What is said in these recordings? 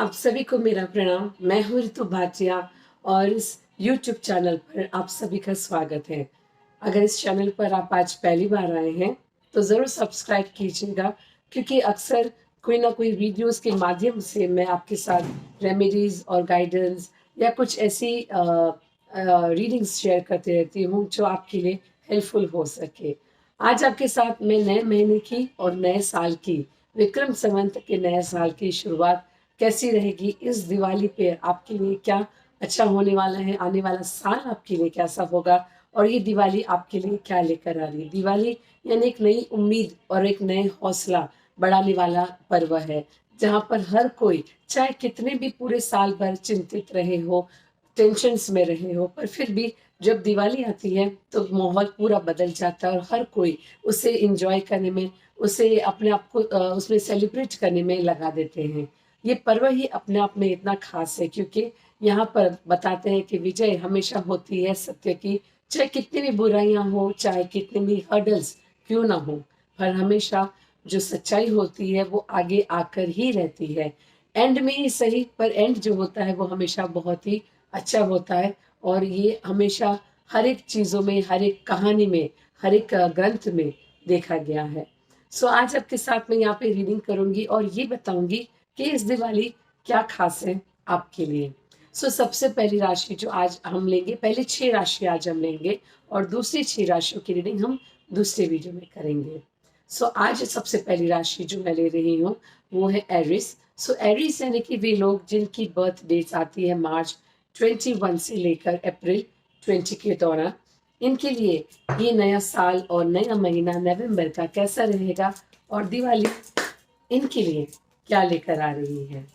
आप सभी को मेरा प्रणाम। मैं हूँ ऋतु भाटिया और इस YouTube चैनल पर आप सभी का स्वागत है। अगर इस चैनल पर आप आज पहली बार आए हैं तो ज़रूर सब्सक्राइब कीजिएगा, क्योंकि अक्सर कोई ना कोई वीडियोस के माध्यम से मैं आपके साथ रेमेडीज और गाइडेंस या कुछ ऐसी रीडिंग्स शेयर करती रहती हूँ जो आपके लिए हेल्पफुल हो सके। आज आपके साथ मैं नए महीने की और नए साल की, विक्रम संवत के नए साल की शुरुआत कैसी रहेगी, इस दिवाली पे आपके लिए क्या अच्छा होने वाला है, आने वाला साल आपके लिए कैसा होगा और ये दिवाली आपके लिए क्या लेकर आ रही है। दिवाली यानी एक नई उम्मीद और एक नए हौसला बढ़ाने वाला पर्व है, जहाँ पर हर कोई चाहे कितने भी पूरे साल भर चिंतित रहे हो, टेंशन्स में रहे हो, पर फिर भी जब दिवाली आती है तो माहौल पूरा बदल जाता है और हर कोई उसे एंजॉय करने में, उसे अपने आप को उसमें सेलिब्रेट करने में लगा देते हैं। ये पर्व ही अपने आप में इतना खास है, क्योंकि यहाँ पर बताते हैं कि विजय हमेशा होती है सत्य की। चाहे कितनी भी बुराइयां हो, चाहे कितने भी हर्डल्स क्यों ना हो, पर हमेशा जो सच्चाई होती है वो आगे आकर ही रहती है। एंड में ही सही, पर एंड जो होता है वो हमेशा बहुत ही अच्छा होता है। और ये हमेशा हर एक चीज़ों में, हर एक कहानी में, हर एक ग्रंथ में देखा गया है। सो आज आपके साथ मैं यहाँ पे रीडिंग करूंगी और ये बताऊंगी कि इस दिवाली क्या खास है आपके लिए। सो सबसे पहली राशि जो आज हम लेंगे, पहले 6 राशि आज हम लेंगे और दूसरी 6 राशियों की रीडिंग हम दूसरे वीडियो में करेंगे। सो आज सबसे पहली राशि जो मैं ले रही हूँ वो है एरिस। सो एरिस यानी कि वे लोग जिनकी बर्थ डेट्स आती है मार्च 21 से लेकर अप्रैल 20 के दौरान। इनके लिए ये नया साल और नया महीना नवंबर का कैसा रहेगा और दिवाली इनके लिए क्या लेकर आ रही है।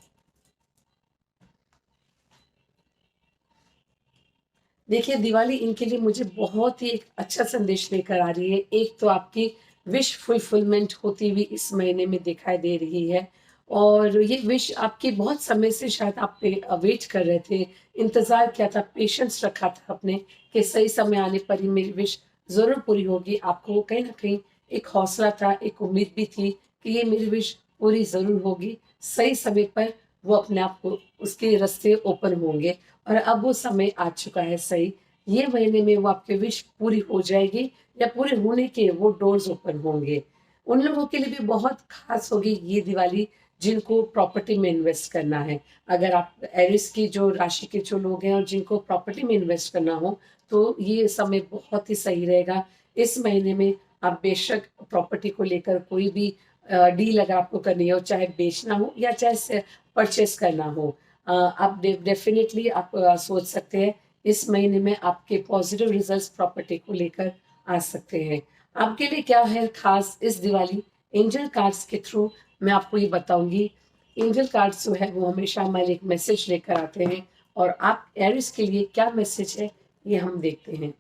देखिए, दिवाली इनके लिए मुझे बहुत ही एक अच्छा संदेश लेकर आ रही है। एक तो आपकी विश फुलफिलमेंट होती हुई इस महीने में दिखाई दे रही है, और ये विश आपकी बहुत समय से शायद आप पे वेट कर रहे थे, इंतजार किया था, पेशेंस रखा था अपने कि सही समय आने पर ही मेरी विश जरूर पूरी होगी। आपको कहीं ना कहीं एक हौसला था, एक उम्मीद भी थी कि ये मेरी विश पूरी जरूर होगी, सही समय पर वो अपने आप को उसके रास्ते ओपन होंगे। और अब वो समय आ चुका है सही, ये महीने में वो आपकी विश पूरी हो जाएगी या पूरे होने के वो डोर्स ओपन होंगे। उन लोगों के लिए भी बहुत खास होगी ये दिवाली जिनको प्रॉपर्टी में इन्वेस्ट करना है। अगर आप एरिस की जो राशि के जो लोग हैं और जिनको प्रॉपर्टी में इन्वेस्ट करना हो तो ये समय बहुत ही सही रहेगा। इस महीने में आप बेशक प्रॉपर्टी को लेकर कोई भी डील अगर आपको करनी हो, चाहे बेचना हो या चाहे परचेस करना हो, आप डेफिनेटली आप सोच सकते हैं इस महीने में आपके पॉजिटिव रिजल्ट्स प्रॉपर्टी को लेकर आ सकते हैं। आपके लिए क्या है खास इस दिवाली, एंजल कार्ड्स के थ्रू मैं आपको ये बताऊंगी। एंजल कार्ड्स जो है वो हमेशा हमारे एक मैसेज लेकर आते हैं, और आप एरिस के लिए क्या मैसेज है ये हम देखते हैं।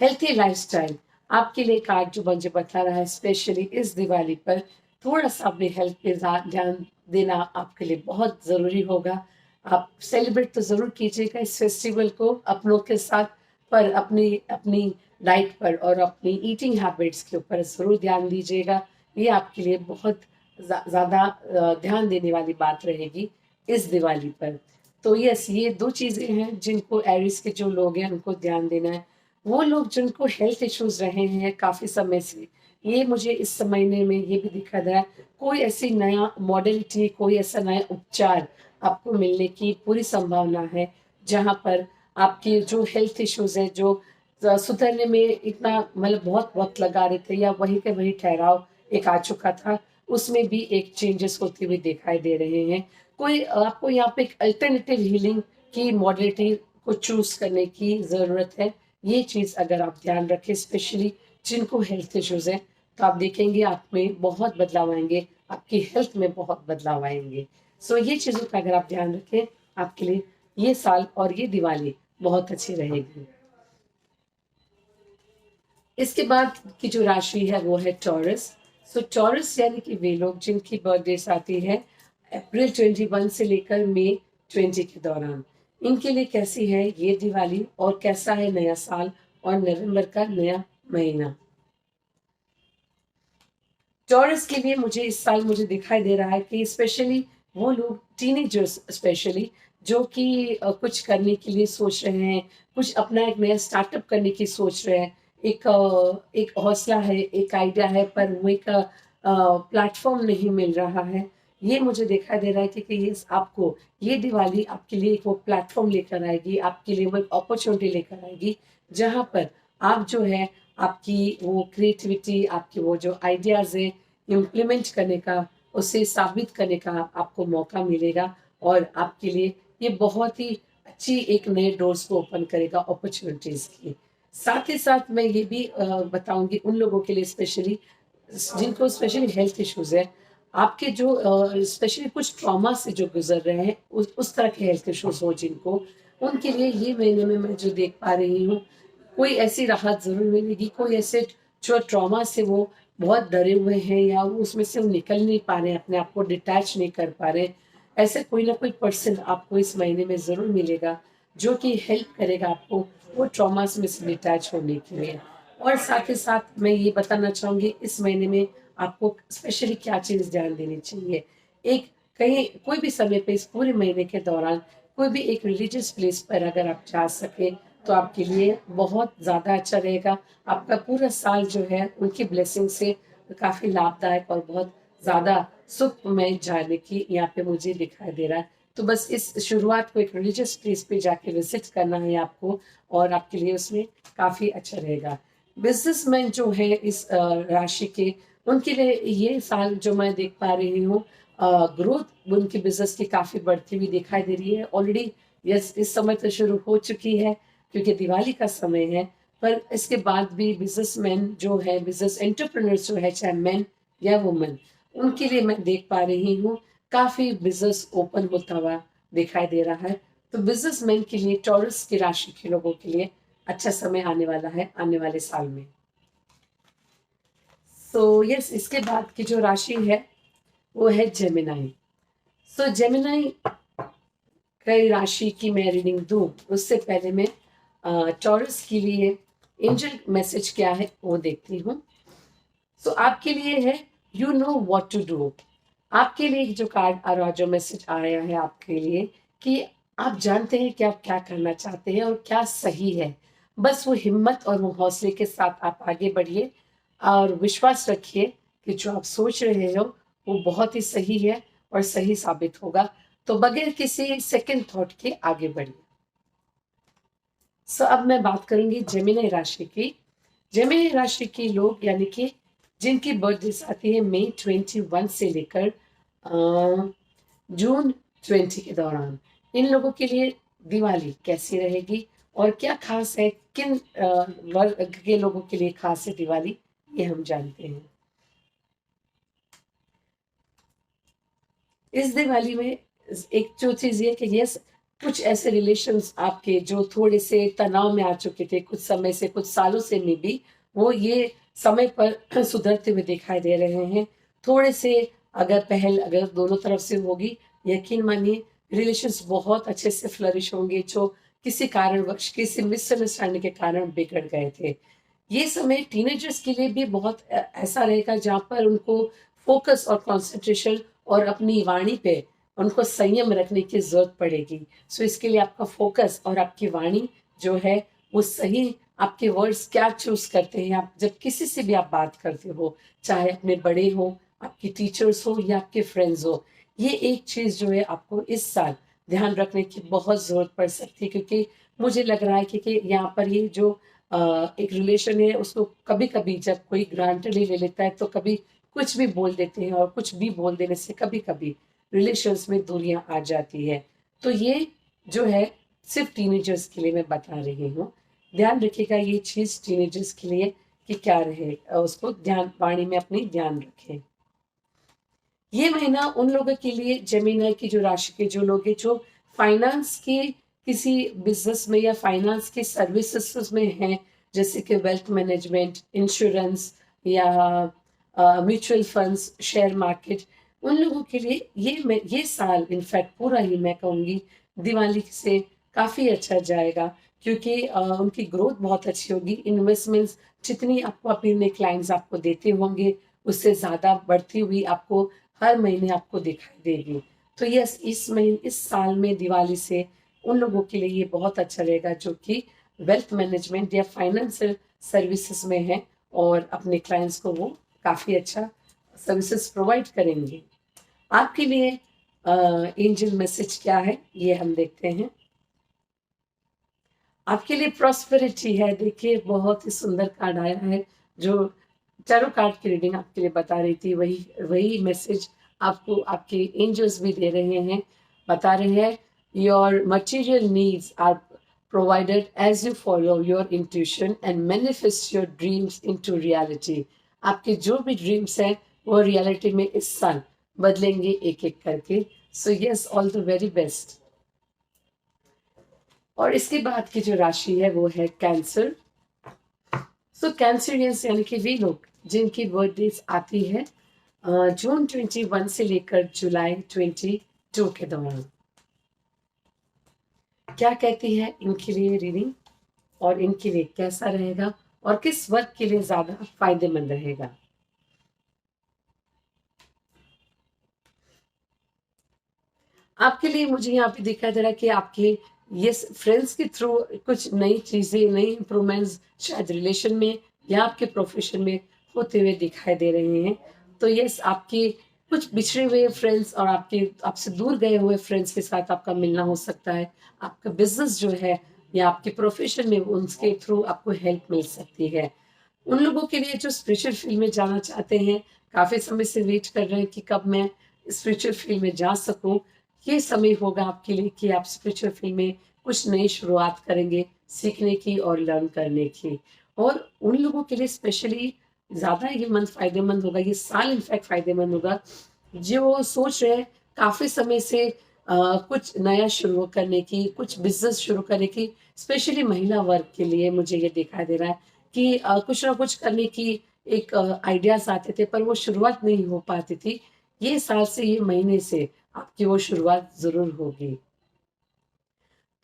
हेल्थी लाइफस्टाइल आपके लिए कार्ड जो मुझे बता रहा है, स्पेशली इस दिवाली पर थोड़ा सा अपनी हेल्थ पे ध्यान देना आपके लिए बहुत ज़रूरी होगा। आप सेलिब्रेट तो ज़रूर कीजिएगा इस फेस्टिवल को अपनों के साथ, पर अपनी अपनी डाइट पर और अपनी ईटिंग हैबिट्स के ऊपर ज़रूर ध्यान दीजिएगा। ये आपके लिए बहुत ज़्यादा ध्यान देने वाली बात रहेगी इस दिवाली पर। तो यस, ये दो चीज़ें हैं जिनको एरिस के जो लोग हैं उनको ध्यान देना है। वो लोग जिनको हेल्थ इश्यूज रहे हैं काफ़ी समय से, ये मुझे इस महीने में ये भी दिखा रहा है कोई ऐसी नया मॉडलिटी, कोई ऐसा नया उपचार आपको मिलने की पूरी संभावना है, जहाँ पर आपकी जो हेल्थ इश्यूज है जो सुधरने में इतना मतलब बहुत वक्त लगा रहे थे या वहीं के वहीं ठहराव एक आ चुका था, उसमें भी एक चेंजेस होते हुए दिखाई दे रहे हैं। कोई आपको यहाँ पे एक अल्टरनेटिव हीलिंग की मॉडलिटी को चूज करने की ज़रूरत है। ये चीज़ अगर आप ध्यान रखें, स्पेशली जिनको हेल्थ इश्यूज है, तो आप देखेंगे आप में बहुत बदलाव आएंगे, आपकी हेल्थ में बहुत बदलाव आएंगे। सो ये चीज़ों का अगर आप ध्यान रखें, आपके लिए ये साल और ये दिवाली बहुत अच्छी रहेगी। इसके बाद की जो राशि है वो है टॉरस। सो टॉरस यानी कि वे लोग जिनकी बर्थडेज आती है अप्रैल 21 से लेकर मई 20 के दौरान। इनके लिए कैसी है ये दिवाली और कैसा है नया साल और नवंबर का नया महीना। टॉरस के लिए मुझे इस साल मुझे दिखाई दे रहा है कि स्पेशली वो लोग टीनेजर्स स्पेशली जो कि कुछ करने के लिए सोच रहे हैं, कुछ अपना एक नया स्टार्टअप करने की सोच रहे हैं, एक हौसला है, एक आइडिया है, पर वो एक प्लेटफॉर्म नहीं मिल रहा है। ये मुझे दिखाई दे रहा है कि ये आपको ये दिवाली आपके लिए एक वो प्लेटफॉर्म लेकर आएगी, आपके लिए वो एक अपॉर्चुनिटी लेकर आएगी, जहाँ पर आप जो है आपकी वो क्रिएटिविटी, आपके वो जो आइडियाज़ है इम्प्लीमेंट करने का, उसे साबित करने का आपको मौका मिलेगा, और आपके लिए ये बहुत ही अच्छी एक नए डोर्स को ओपन करेगा अपॉर्चुनिटीज़ की। साथ ही साथ मैं ये भी बताऊंगी उन लोगों के लिए स्पेशली जिनको स्पेशली हेल्थ इश्यूज है, आपके जो स्पेशली कुछ ट्रॉमा से जो गुजर रहे हैं, उस तरह के हेल्थ इश्यूज हो जिनको, उनके लिए ये महीने में मैं जो देख पा रही हूँ, कोई ऐसी राहत जरूर मिलेगी। कोई ऐसे जो ट्रॉमा से वो बहुत डरे हुए हैं या वो उसमें से वो निकल नहीं पा रहे हैं, अपने आप को डिटैच नहीं कर पा रहे, ऐसे कोई ना कोई पर्सन आपको इस महीने में जरूर मिलेगा जो कि हेल्प करेगा आपको वो ट्रॉमास में से डिटैच होने के लिए। और साथ ही साथ मैं ये बताना चाहूंगी इस महीने में आपको स्पेशली क्या चीज ध्यान देनी चाहिए। एक कहीं कोई भी समय पे इस पूरे महीने के दौरान कोई भी एक रिलीजियस प्लेस पर अगर आप जा सके तो आपके लिए बहुत ज़्यादा अच्छा रहेगा। आपका पूरा साल जो है उनकी ब्लेसिंग से काफ़ी लाभदायक और बहुत ज़्यादा सुखमय जाने की यहाँ पे मुझे दिखाई दे रहा है। तो बस इस शुरुआत को एक रिलीजियस प्लेस पे जाके विजिट करना है आपको, और आपके लिए उसमें काफ़ी अच्छा रहेगा। बिजनेसमैन जो है इस राशि के, उनके लिए ये साल जो मैं देख पा रही हूँ, ग्रोथ उनकी बिजनेस की काफ़ी बढ़ती हुई दिखाई दे रही है ऑलरेडी। यस, इस समय तो शुरू हो चुकी है क्योंकि दिवाली का समय है, पर इसके बाद भी बिजनेसमैन जो है, बिजनेस एंटरप्रेन्योर्स जो है, चाहे मैन या वुमेन, उनके लिए मैं देख पा रही हूँ काफी बिजनेस ओपन होता हुआ दिखाई दे रहा है। तो बिजनेसमैन के लिए, टॉरस की राशि के लोगों के लिए अच्छा समय आने वाला है आने वाले साल में। सो यस, इसके बाद की जो राशि है वो है जेमिनाई। सो जेमिनाई कई राशि की मैं रीडिंग दूं उससे पहले मैं टॉरस के लिए एंजल मैसेज क्या है वो देखती हूँ। सो आपके लिए है, you know what to do. आपके लिए जो कार्ड आ रहा, जो मैसेज आया है आपके लिए, कि आप जानते हैं कि आप क्या करना चाहते हैं और क्या सही है। बस वो हिम्मत और वो हौसले के साथ आप आगे बढ़िए और विश्वास रखिए कि जो आप सोच रहे हो वो बहुत ही सही है और सही साबित होगा। तो बगैर किसी सेकंड थॉट के आगे बढ़िए। सो अब मैं बात करूंगी जेमिनी राशि की। जेमिनी राशि के लोग यानी कि जिनकी बर्थडे आती है मई 21 से लेकर जून 20 के दौरान, इन लोगों के लिए दिवाली कैसी रहेगी और क्या खास है, किन वर्ग के लोगों के लिए खास है दिवाली, ये हम जानते हैं। इस दिवाली में एक जो चीज ये कि यस, कुछ ऐसे रिलेशंस आपके जो थोड़े से तनाव में आ चुके थे कुछ समय से, कुछ सालों से में भी, वो ये समय पर सुधरते हुए दिखाई दे रहे हैं। थोड़े से अगर पहल अगर दोनों तरफ से होगी, यकीन मानिए रिलेशंस बहुत अच्छे से फ्लरिश होंगे जो किसी कारणवश, किसी मिसअंडरस्टैंडिंग के कारण बिगड़ गए थे। ये समय टीनेजर्स के लिए भी बहुत ऐसा रहेगा जहाँ पर उनको फोकस और कंसंट्रेशन और अपनी वाणी पे उनको संयम रखने की जरूरत पड़ेगी। सो इसके लिए आपका फोकस और आपकी वाणी जो है वो सही, आपके वर्ड्स क्या चूज करते हैं, आप जब किसी से भी आप बात करते हो, चाहे अपने बड़े हो, आपके टीचर्स हो या आपके फ्रेंड्स हो, ये एक चीज जो है आपको इस साल ध्यान रखने की बहुत जरूरत पड़ सकती है। क्योंकि मुझे लग रहा है कि यहाँ पर ये जो एक रिलेशन है उसको कभी कभी जब कोई ग्रांटली ले लेता है तो कभी कुछ भी बोल देते हैं, और कुछ भी बोल देने से कभी कभी रिलेशंस में दूरियां आ जाती है। तो ये जो है सिर्फ टीनेजर्स के लिए मैं बता रही हूँ। ध्यान रखिएगा ये चीज टीनेजर्स के लिए कि क्या रहे, उसको ध्यान वाणी में अपनी ध्यान रखें। ये महीना उन लोगों के लिए, जेमिनी की जो राशि के जो लोग हैं जो फाइनेंस के किसी बिजनेस में या फाइनेंस के सर्विसेज में हैं, जैसे कि वेल्थ मैनेजमेंट, इंश्योरेंस या म्यूचुअल फंड्स, शेयर मार्केट, उन लोगों के लिए ये साल इनफैक्ट पूरा ही मैं कहूँगी दिवाली से काफ़ी अच्छा जाएगा। क्योंकि उनकी ग्रोथ बहुत अच्छी होगी। इन्वेस्टमेंट्स जितनी आपको अपने क्लाइंट्स आपको देते होंगे उससे ज़्यादा बढ़ती हुई आपको हर महीने आपको दिखाई देगी। तो यस, इस साल में दिवाली से उन लोगों के लिए ये बहुत अच्छा रहेगा जो कि वेल्थ मैनेजमेंट या फाइनेंशियल सर्विसेज में है और अपने क्लाइंट्स को वो काफ़ी अच्छा सर्विसेज प्रोवाइड करेंगे। आपके लिए एंजल मैसेज क्या है ये हम देखते हैं। आपके लिए प्रॉस्पेरिटी है। देखिए, बहुत ही सुंदर कार्ड आया है जो टैरो कार्ड की रीडिंग आपके लिए बता रही थी, वही वही मैसेज आपको आपके एंजल्स भी दे रहे हैं। बता रहे हैं your material needs are provided as you follow your intuition and manifest your dreams into reality. आपके जो भी ड्रीम्स हैं वो रियलिटी में इस साल बदलेंगे एक एक करके। So yes, all the very best. और इसके बाद की जो राशि है वो है कैंसर। सो कैंसरियंस यानी कि वे लोग जिनकी बर्थडेज आती है जून 21 से लेकर जुलाई 22 के दौरान, क्या कहती है इनके लिए रीडिंग और इनके लिए कैसा रहेगा और किस वर्ग के लिए ज्यादा फायदेमंद रहेगा। आपके लिए मुझे यहाँ पे दिखाई दे रहा है कि आपके ये फ्रेंड्स के थ्रू कुछ नई चीजें, नई इंप्रूवमेंट्स शायद रिलेशन में या आपके प्रोफेशन में होते हुए दिखाई दे रहे हैं। तो यस, आपके कुछ बिछड़े हुए फ्रेंड्स और आपके आपसे दूर गए हुए फ्रेंड्स के साथ आपका मिलना हो सकता है। आपका बिजनेस जो है या आपके प्रोफेशन में उनके थ्रू आपको हेल्प मिल सकती है। उन लोगों के लिए जो स्पिरिचुअल फील्ड में जाना चाहते हैं, काफी समय से वेट कर रहे हैं कि कब मैं स्पिरिचुअल फील्ड में जा सकूं, ये समय होगा आपके लिए कि आप स्पिरिचुअल फील्ड में कुछ नई शुरुआत करेंगे सीखने की और लर्न करने की। और उन लोगों के लिए स्पेशली ज्यादा ये मंथ फायदेमंद होगा, ये साल इनफैक्ट फायदेमंद होगा जो सोच रहे हैं काफी समय से कुछ नया शुरू करने की, कुछ बिजनेस शुरू करने की। स्पेशली महिला वर्ग के लिए मुझे ये दिखाई दे रहा है कि कुछ ना कुछ करने की एक आइडियाज आते थे पर वो शुरुआत नहीं हो पाती थी। ये साल से, ये महीने से आपकी वो शुरुआत जरूर होगी।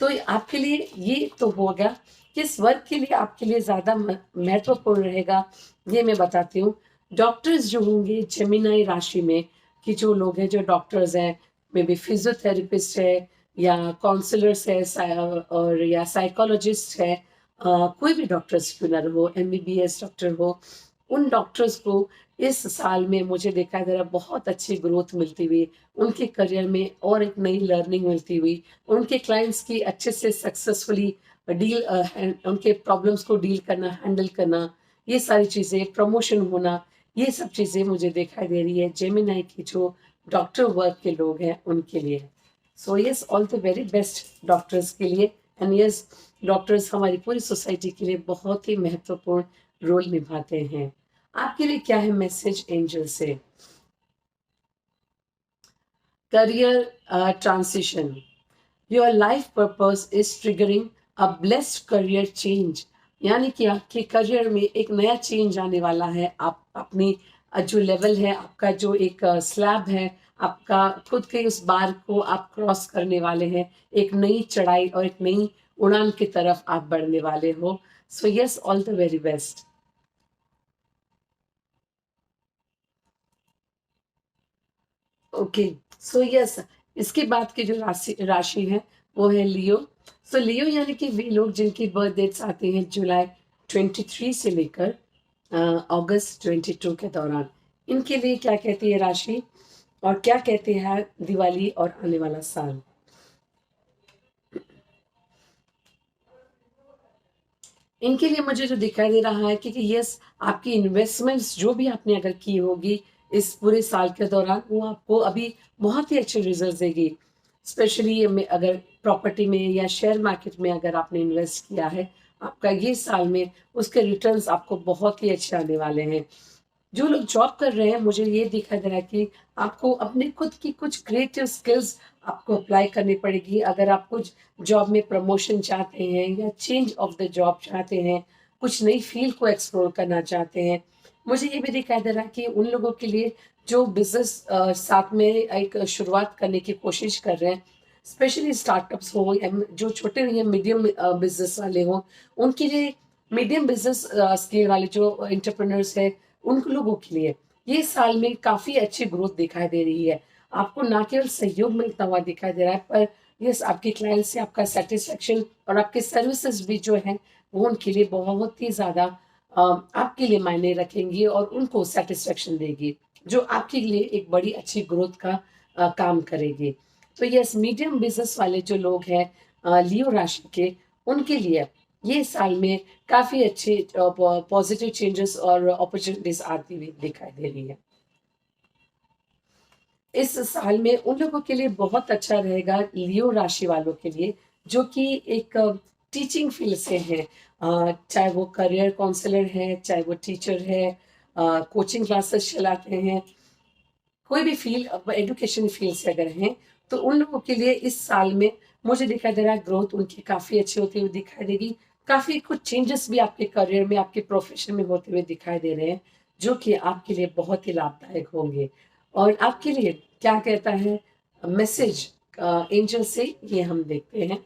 तो आपके लिए ये तो होगा। किस वर्ग के लिए आपके लिए ज्यादा महत्वपूर्ण रहेगा ये मैं बताती हूँ। डॉक्टर्स जो होंगे जेमिनाई राशि में, कि जो लोग हैं जो डॉक्टर्स हैं, मे बी फिजियोथेरेपिस्ट है या काउंसलर्स है और या साइकोलॉजिस्ट है, कोई भी डॉक्टर्स क्यों ना हो, एमबीबीएस डॉक्टर हो, उन डॉक्टर्स को इस साल में मुझे देखा दे रहा बहुत अच्छी ग्रोथ मिलती हुई, उनके करियर में और एक नई लर्निंग मिलती हुई, उनके क्लाइंट्स की अच्छे से सक्सेसफुली डील, उनके प्रॉब्लम्स को डील करना, हैंडल करना, ये सारी चीज़ें, प्रमोशन होना, ये सब चीज़ें मुझे दिखाई दे रही है जेमिनाई की जो डॉक्टर वर्क के लोग हैं उनके लिए। So yes, all the very best doctors के लिए। एंड यस, डॉक्टर्स हमारी पूरी सोसाइटी के लिए बहुत ही महत्वपूर्ण रोल निभाते हैं। आपके लिए क्या है मैसेज एंजल से। Career transition, your life purpose is triggering a blessed career change. यानी कि आपके करियर में एक नया चेंज आने वाला है। आप अपनी जो लेवल है, आपका जो एक स्लैब है, आपका खुद के उस बार को आप क्रॉस करने वाले हैं। एक नई चढ़ाई और एक नई उड़ान की तरफ आप बढ़ने वाले हो। So yes, all the very best. Okay, so yes, इसके बाद की जो राशि राशि है वो है लियो। सो लियो यानी कि वे लोग जिनकी बर्थ डेट्स आती हैं जुलाई 23 से लेकर अगस्त 22 के दौरान, इनके लिए क्या कहती है राशि और क्या कहते हैं दिवाली और आने वाला साल। इनके लिए मुझे जो दिखाई दे रहा है कि यस, आपकी इन्वेस्टमेंट्स जो भी आपने अगर की होगी इस पूरे साल के दौरान, वो आपको अभी बहुत ही अच्छे रिजल्ट देगी। स्पेशली अगर प्रॉपर्टी में या शेयर मार्केट में अगर आपने इन्वेस्ट किया है, आपका ये साल में उसके रिटर्न्स आपको बहुत ही अच्छे आने वाले हैं। जो लोग जॉब कर रहे हैं, मुझे ये दिखाई दे रहा है कि आपको अपने खुद की कुछ क्रिएटिव स्किल्स आपको अप्लाई करनी पड़ेगी। अगर आप कुछ जॉब में प्रमोशन चाहते हैं या चेंज ऑफ द जॉब चाहते हैं, कुछ नई फील्ड को एक्सप्लोर करना चाहते हैं, मुझे ये भी दिखाई दे रहा है कि उन लोगों के लिए जो बिजनेस साथ में एक शुरुआत करने की कोशिश कर रहे हैं, स्पेशली स्टार्टअप्स हो या जो छोटे या मीडियम बिजनेस वाले हों, उनके लिए मीडियम बिजनेस स्केल वाले जो एंटरप्रेन्योर्स है, उन लोगों के लिए ये साल में काफी अच्छी ग्रोथ दिखाई दे रही है। आपको ना केवल सहयोग मिलता हुआ दिखाई दे रहा है, पर यस आपके क्लाइंट से आपका सेटिस्फेक्शन और आपके सर्विसेज भी जो है वो उनके लिए बहुत ही ज़्यादा आपके लिए मायने रखेंगी और उनको सेटिस्फेक्शन देगी, जो आपके लिए एक बड़ी अच्छी ग्रोथ का काम करेगी। तो यस मीडियम बिजनेस वाले जो लोग हैं लियो राशि के, उनके लिए ये साल में काफ़ी अच्छे पॉजिटिव चेंजेस और अपॉर्चुनिटीज आती हुई दिखाई दे रही है। इस साल में उन लोगों के लिए बहुत अच्छा रहेगा, लियो राशि वालों के लिए, जो कि एक टीचिंग फील्ड से हैं, चाहे वो करियर काउंसलर है, चाहे वो टीचर है, कोचिंग क्लासेस चलाते हैं, कोई भी फील्ड एजुकेशन फील्ड से अगर हैं, तो उन लोगों के लिए इस साल में मुझे दिखाई दे रहा है ग्रोथ उनकी काफ़ी अच्छी होती हुई दिखाई देगी। काफ़ी कुछ चेंजेस भी आपके करियर में, आपके प्रोफेशन में होते हुए दिखाई दे रहे हैं, जो कि आपके लिए बहुत ही लाभदायक होंगे। और आपके लिए क्या कहता है मैसेज एंजल से, ये हम देखते हैं।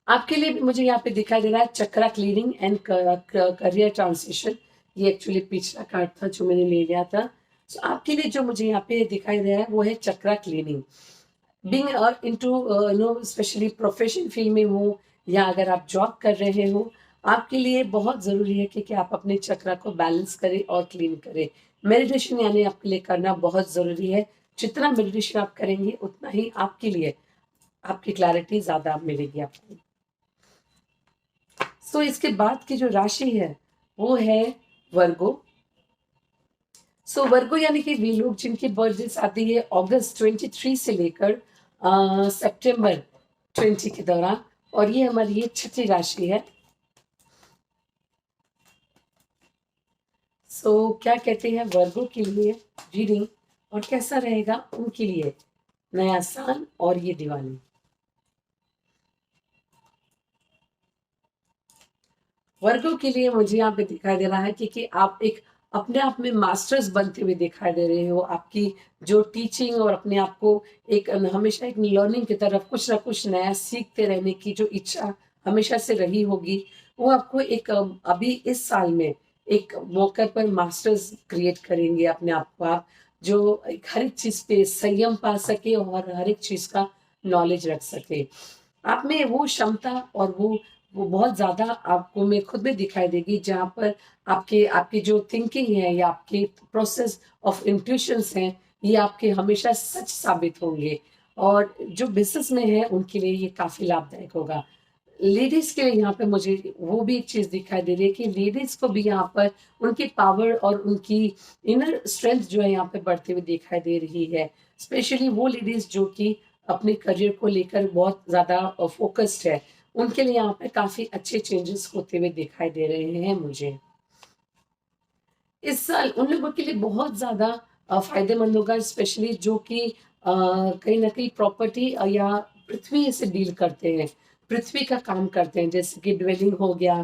आपके लिए भी मुझे यहाँ पे दिखाई दे रहा है chakra cleaning and career transition. ये एक्चुअली पिछला कार्ड था जो मैंने ले लिया था। सो आपके लिए जो मुझे यहाँ पे दिखाई दे रहा है वो है chakra cleaning. Being into specially profession field में हो या अगर आप जॉब कर रहे हो, आपके लिए बहुत ज़रूरी है कि आप अपने चक्रा को बैलेंस करें और क्लीन करें। मेडिटेशन यानी आपके लिए करना बहुत ज़रूरी है। जितना मेडिटेशन आप करेंगे उतना ही आपके लिए आपकी क्लैरिटी ज़्यादा मिलेगी आपको। सो इसके बाद की जो राशि है वो है वर्गो। सो वर्गो यानी कि वे लोग जिनकी बर्थडे आती है अगस्त 23 से लेकर सितंबर 20 के दौरान, और ये हमारी ये छठी राशि है। सो क्या कहते हैं वर्गो के लिए रीडिंग और कैसा रहेगा उनके लिए नया साल और ये दिवाली। वर्गों के लिए मुझे यहाँ पे दिखाई दे रहा है कि आप एक अपने आप में मास्टर्स बनते हुए दिखाई दे रहे हो। आपकी जो टीचिंग और अपने आप को एक हमेशा एक लर्निंग की तरफ कुछ ना कुछ नया सीखते रहने की जो इच्छा हमेशा से रही होगी, वो आपको एक अभी इस साल में एक मौके पर मास्टर्स क्रिएट करेंगे अपने आप को आप, जो हर एक चीज़ पे संयम पा सके और हर एक चीज़ का नॉलेज रख सके। आप में वो क्षमता और वो बहुत ज्यादा आपको में खुद में दिखाई देगी, जहाँ पर आपके आपकी जो थिंकिंग है या आपके प्रोसेस ऑफ इंट्यूशंस हैं, ये आपके हमेशा सच साबित होंगे। और जो बिजनेस में है उनके लिए ये काफी लाभदायक होगा। लेडीज के लिए यहाँ पे मुझे वो भी एक चीज दिखाई दे रही है कि लेडीज को भी यहाँ पर उनकी पावर और उनकी इनर स्ट्रेंथ जो है यहाँ पे बढ़ती हुई दिखाई दे रही है। स्पेशली वो लेडीज जो कि अपने करियर को लेकर बहुत ज्यादा फोकस्ड है, उनके लिए यहाँ पे काफी अच्छे चेंजेस होते हुए दिखाई दे रहे हैं मुझे। इस साल उन लोगों के लिए बहुत ज्यादा फायदेमंद होगा, स्पेशली जो कि कहीं ना कहीं प्रॉपर्टी या पृथ्वी से डील करते हैं, पृथ्वी का काम करते हैं, जैसे कि ड्वेलिंग हो गया,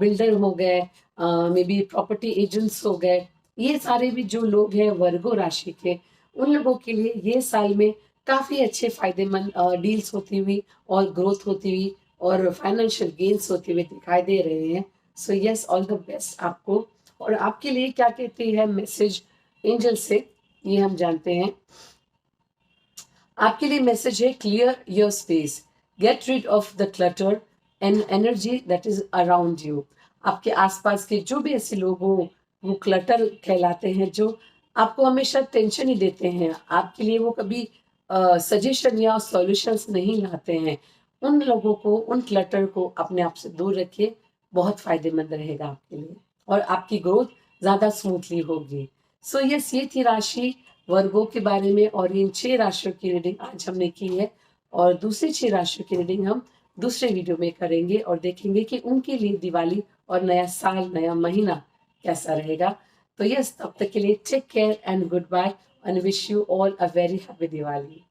बिल्डर हो गए, मे बी प्रॉपर्टी एजेंट्स हो गए। ये सारे भी जो लोग हैं वर्गो राशि के, उन लोगों के लिए ये साल में काफी अच्छे फायदेमंद डील्स होती हुई और ग्रोथ होती हुई और फाइनेंशियल गेन्स होते हुए दिखाई दे रहे हैं। So yes, all the best आपको। और आपके लिए क्या कहती है मैसेज एंजल से, ये हम जानते हैं। आपके लिए मैसेज है clear your space, get rid of the clutter and energy that is around you. आपके आसपास के जो भी ऐसे लोग हों, वो क्लटर कहलाते हैं, जो आपको हमेशा टेंशन ही देते हैं, आपके लिए वो कभी सजेशन या सॉल्यूशंस नहीं लाते हैं। उन लोगों को, उन क्लटर को अपने आप से दूर रखिए, बहुत फायदेमंद रहेगा आपके लिए और आपकी ग्रोथ ज्यादा स्मूथली होगी। सो यस, ये थी राशि वर्गों के बारे में, और इन 6 राशियों की रीडिंग आज हमने की है। और दूसरी 6 राशियों की रीडिंग हम दूसरे वीडियो में करेंगे और देखेंगे कि उनके लिए दिवाली और नया साल, नया महीना कैसा रहेगा। तो यस, तब तक के लिए take care and good bye and wish you all a very happy Diwali.